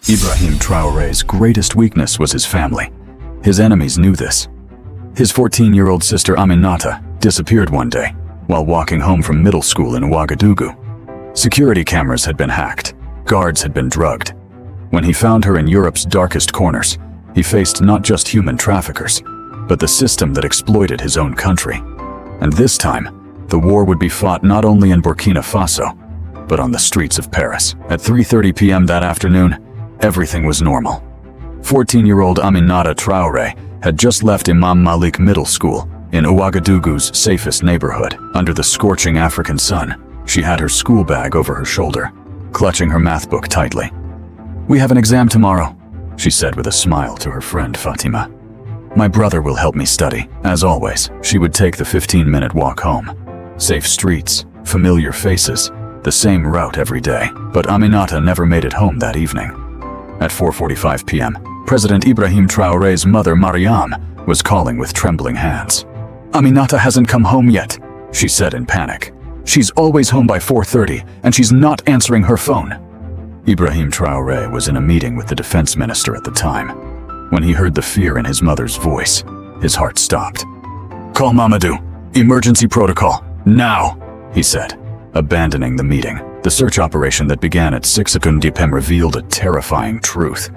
Ibrahim Traoré's greatest weakness was his family. His enemies knew this. His 14-year-old sister Aminata disappeared one day while walking home from middle school in Ouagadougou. Security cameras had been hacked. Guards had been drugged. When he found her in Europe's darkest corners, he faced not just human traffickers, but the system that exploited his own country. And this time, the war would be fought not only in Burkina Faso, but on the streets of Paris. At 3:30 p.m. that afternoon, everything was normal. 14-year-old Aminata Traoré had just left Imam Malik Middle School in Ouagadougou's safest neighborhood. Under the scorching African sun, she had her school bag over her shoulder, clutching her math book tightly. "We have an exam tomorrow," she said with a smile to her friend Fatima. "My brother will help me study." As always, she would take the 15-minute walk home. Safe streets, familiar faces, the same route every day. But Aminata never made it home that evening. At 4:45 p.m., President Ibrahim Traoré's mother Mariam was calling with trembling hands. "Aminata hasn't come home yet," she said in panic. "She's always home by 4:30, and she's not answering her phone." Ibrahim Traoré was in a meeting with the defense minister at the time. When he heard the fear in his mother's voice, his heart stopped. "Call Mamadou. Emergency protocol. Now," he said, abandoning the meeting. The search operation that began at 6:00 p.m. revealed a terrifying truth.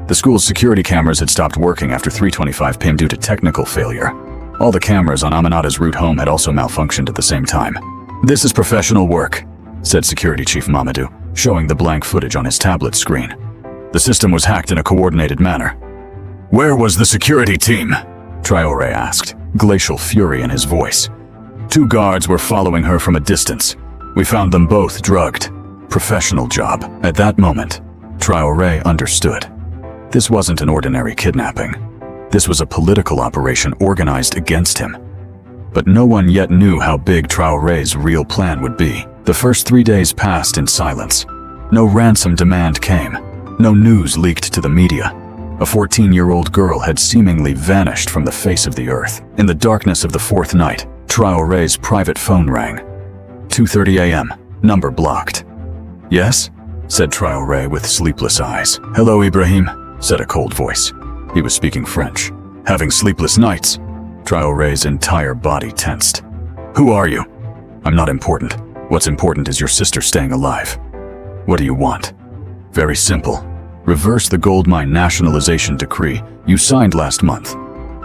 The school's security cameras had stopped working after 3:25 p.m. due to technical failure. All the cameras on Aminata's route home had also malfunctioned at the same time. "This is professional work," said Security Chief Mamadou, showing the blank footage on his tablet screen. "The system was hacked in a coordinated manner." "Where was the security team?" Traoré asked, glacial fury in his voice. "Two guards were following her from a distance. We found them both drugged. Professional job." At that moment, Traoré understood. This wasn't an ordinary kidnapping. This was a political operation organized against him. But no one yet knew how big Traoré's real plan would be. The first 3 days passed in silence. No ransom demand came. No news leaked to the media. A 14-year-old girl had seemingly vanished from the face of the earth. In the darkness of the fourth night, Traoré's private phone rang. 2:30 a.m. Number blocked. "Yes?" said Traoré with sleepless eyes. "Hello, Ibrahim," said a cold voice. He was speaking French. "Having sleepless nights?" Traoré's entire body tensed. "Who are you?" "I'm not important. What's important is your sister staying alive." "What do you want?" "Very simple. Reverse the gold mine nationalization decree you signed last month.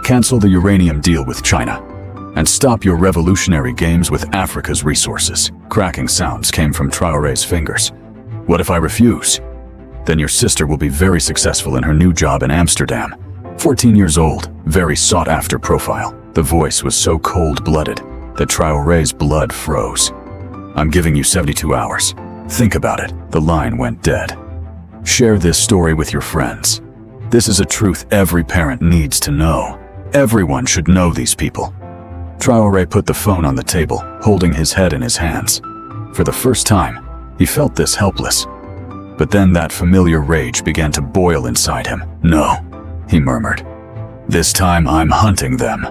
Cancel the uranium deal with China. And stop your revolutionary games with Africa's resources." Cracking sounds came from Traoré's fingers. "What if I refuse?" "Then your sister will be very successful in her new job in Amsterdam. 14 years old, very sought-after profile." The voice was so cold-blooded that Traoré's blood froze. "I'm giving you 72 hours. Think about it." The line went dead. "Share this story with your friends. This is a truth every parent needs to know. Everyone should know these people." Traoré put the phone on the table, holding his head in his hands. For the first time, he felt this helpless. But then that familiar rage began to boil inside him. "No," he murmured. "This time I'm hunting them."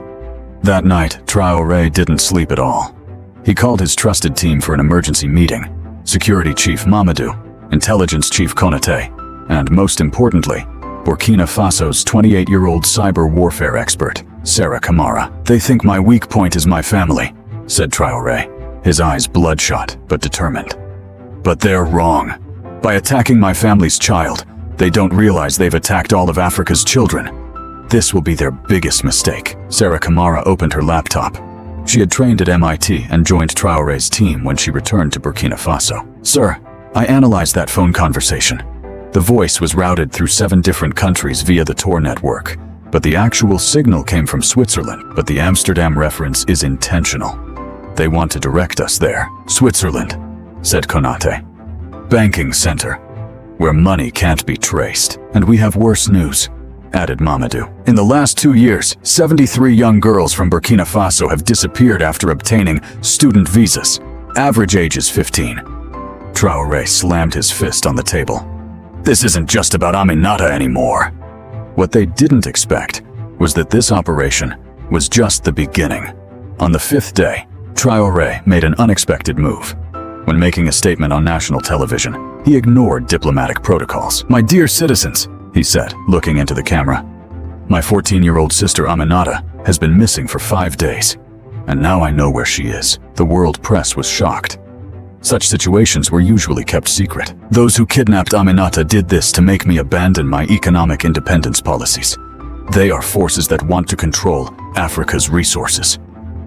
That night, Traoré didn't sleep at all. He called his trusted team for an emergency meeting. Security Chief Mamadou, Intelligence Chief Konaté, and most importantly, Burkina Faso's 28-year-old cyber warfare expert, Sarah Kamara. "They think my weak point is my family," said Traoré, his eyes bloodshot but determined. "But they're wrong. By attacking my family's child, they don't realize they've attacked all of Africa's children. This will be their biggest mistake." Sarah Kamara opened her laptop. She had trained at MIT and joined Traoré's team when she returned to Burkina Faso. "Sir, I analyzed that phone conversation. The voice was routed through 7 different countries via the Tor network, but the actual signal came from Switzerland. But the Amsterdam reference is intentional. They want to direct us there." "Switzerland," said Konaté. "Banking center, where money can't be traced. And we have worse news," added Mamadou. "In the last 2 years, 73 young girls from Burkina Faso have disappeared after obtaining student visas. Average age is 15. Traoré slammed his fist on the table. "This isn't just about Aminata anymore." What they didn't expect was that this operation was just the beginning. On the 5th day, Traoré made an unexpected move. When making a statement on national television, he ignored diplomatic protocols. "My dear citizens," he said, looking into the camera, "my 14-year-old sister Aminata has been missing for 5 days, and now I know where she is." The world press was shocked. Such situations were usually kept secret. "Those who kidnapped Aminata did this to make me abandon my economic independence policies. They are forces that want to control Africa's resources."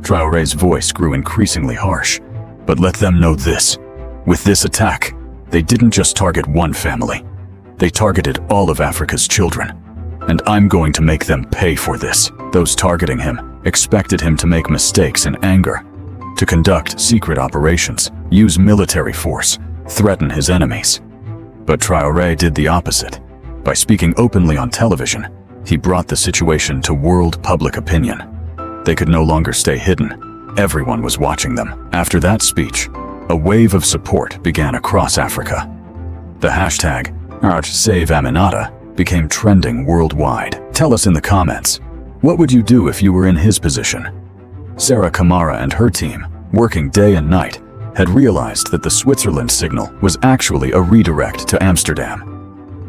Traoré's voice grew increasingly harsh. "But let them know this. With this attack, they didn't just target one family. They targeted all of Africa's children. And I'm going to make them pay for this." Those targeting him expected him to make mistakes in anger, to conduct secret operations, use military force, threaten his enemies. But Traoré did the opposite. By speaking openly on television, he brought the situation to world public opinion. They could no longer stay hidden. Everyone was watching them. After that speech, a wave of support began across Africa. The hashtag #SaveAminata became trending worldwide. Tell us in the comments, what would you do if you were in his position? Sarah Kamara and her team, working day and night, had realized that the Switzerland signal was actually a redirect to Amsterdam.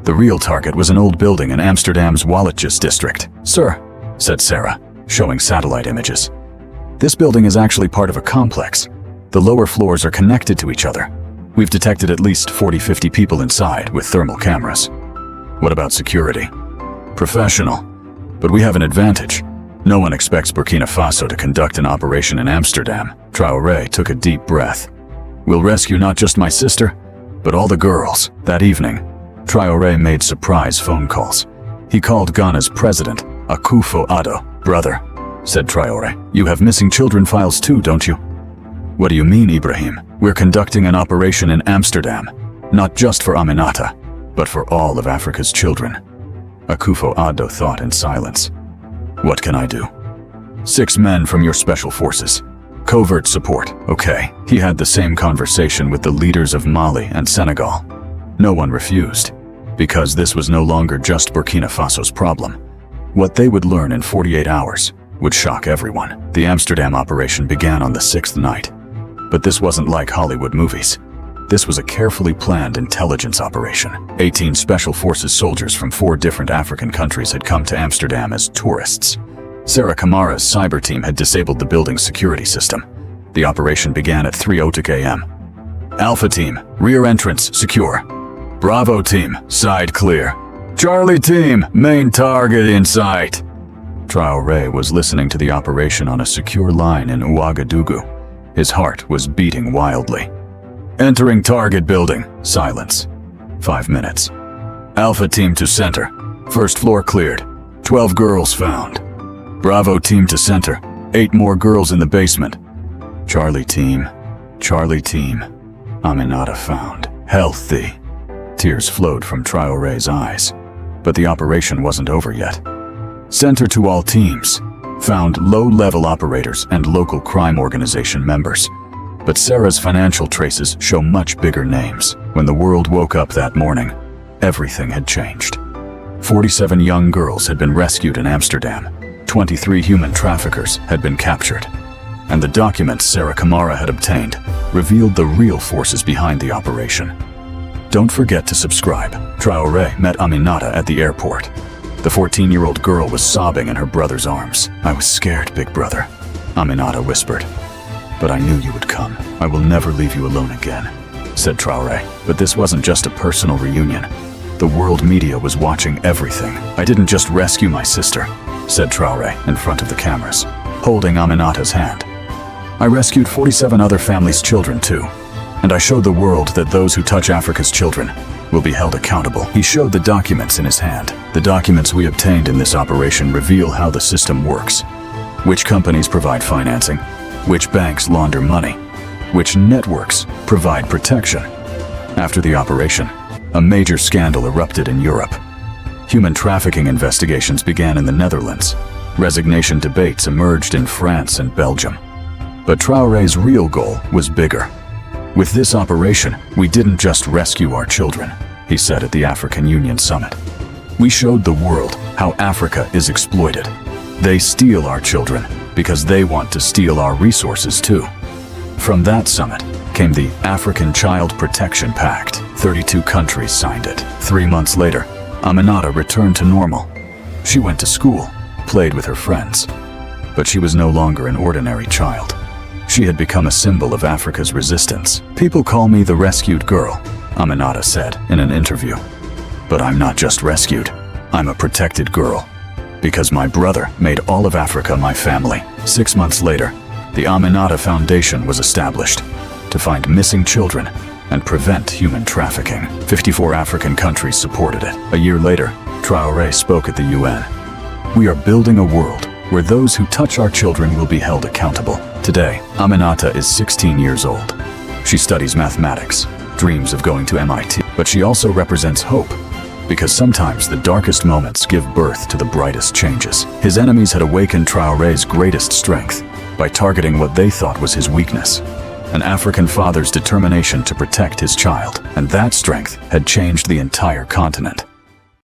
The real target was an old building in Amsterdam's Walletjes district. "Sir," said Sarah, showing satellite images, "this building is actually part of a complex. The lower floors are connected to each other. We've detected at least 40-50 people inside with thermal cameras." "What about security?" "Professional. But we have an advantage. No one expects Burkina Faso to conduct an operation in Amsterdam." Traoré took a deep breath. "We'll rescue not just my sister, but all the girls." That evening, Traoré made surprise phone calls. He called Ghana's president, Akufo-Addo. "Brother," said Traoré, "you have missing children files too, don't you?" "What do you mean, Ibrahim? We're conducting an operation in Amsterdam, not just for Aminata, but for all of Africa's children." Akufo-Addo thought in silence. "What can I do?" "6 men from your special forces. Covert support." "Okay." He had the same conversation with the leaders of Mali and Senegal. No one refused, because this was no longer just Burkina Faso's problem. What they would learn in 48 hours would shock everyone. The Amsterdam operation began on the 6th night. But this wasn't like Hollywood movies. This was a carefully planned intelligence operation. 18 Special Forces soldiers from 4 different African countries had come to Amsterdam as tourists. Sarah Kamara's cyber team had disabled the building's security system. The operation began at 3:00 a.m. "Alpha team, rear entrance secure. Bravo team, side clear. Charlie team, main target in sight." Traoré was listening to the operation on a secure line in Ouagadougou. His heart was beating wildly. "Entering target building. Silence. 5 minutes. Alpha team to center. First floor cleared. 12 girls found. Bravo team to center. 8 more girls in the basement. Charlie team. Aminata found. Healthy." Tears flowed from Traoré's eyes. But the operation wasn't over yet. "Center to all teams. Found low-level operators and local crime organization members. But Sarah's financial traces show much bigger names." When the world woke up that morning, everything had changed. 47 young girls had been rescued in Amsterdam. 23 human traffickers had been captured. And the documents Sarah Kamara had obtained revealed the real forces behind the operation. Don't forget to subscribe. Traoré met Aminata at the airport. The 14-year-old girl was sobbing in her brother's arms. "I was scared, big brother," Aminata whispered. "But I knew you would come. I will never leave you alone again," said Traoré. But this wasn't just a personal reunion. The world media was watching everything. "I didn't just rescue my sister," said Traoré in front of the cameras, holding Aminata's hand. "I rescued 47 other families' children too. And I showed the world that those who touch Africa's children will be held accountable." He showed the documents in his hand. "The documents we obtained in this operation reveal how the system works. Which companies provide financing, which banks launder money, which networks provide protection." After the operation, a major scandal erupted in Europe. Human trafficking investigations began in the Netherlands. Resignation debates emerged in France and Belgium. But Traoré's real goal was bigger. "With this operation, we didn't just rescue our children," he said at the African Union Summit. "We showed the world how Africa is exploited. They steal our children because they want to steal our resources too." From that summit, came the African Child Protection Pact. 32 countries signed it. 3 months later, Aminata returned to normal. She went to school, played with her friends. But she was no longer an ordinary child. She had become a symbol of Africa's resistance. "People call me the rescued girl," Aminata said in an interview. "But I'm not just rescued. I'm a protected girl. Because my brother made all of Africa my family." 6 months later, the Aminata Foundation was established to find missing children and prevent human trafficking. 54 African countries supported it. A year later, Traoré spoke at the UN. "We are building a world where those who touch our children will be held accountable." Today, Aminata is 16 years old. She studies mathematics, dreams of going to MIT, but she also represents hope, because sometimes the darkest moments give birth to the brightest changes. His enemies had awakened Traoré's greatest strength by targeting what they thought was his weakness, an African father's determination to protect his child, and that strength had changed the entire continent.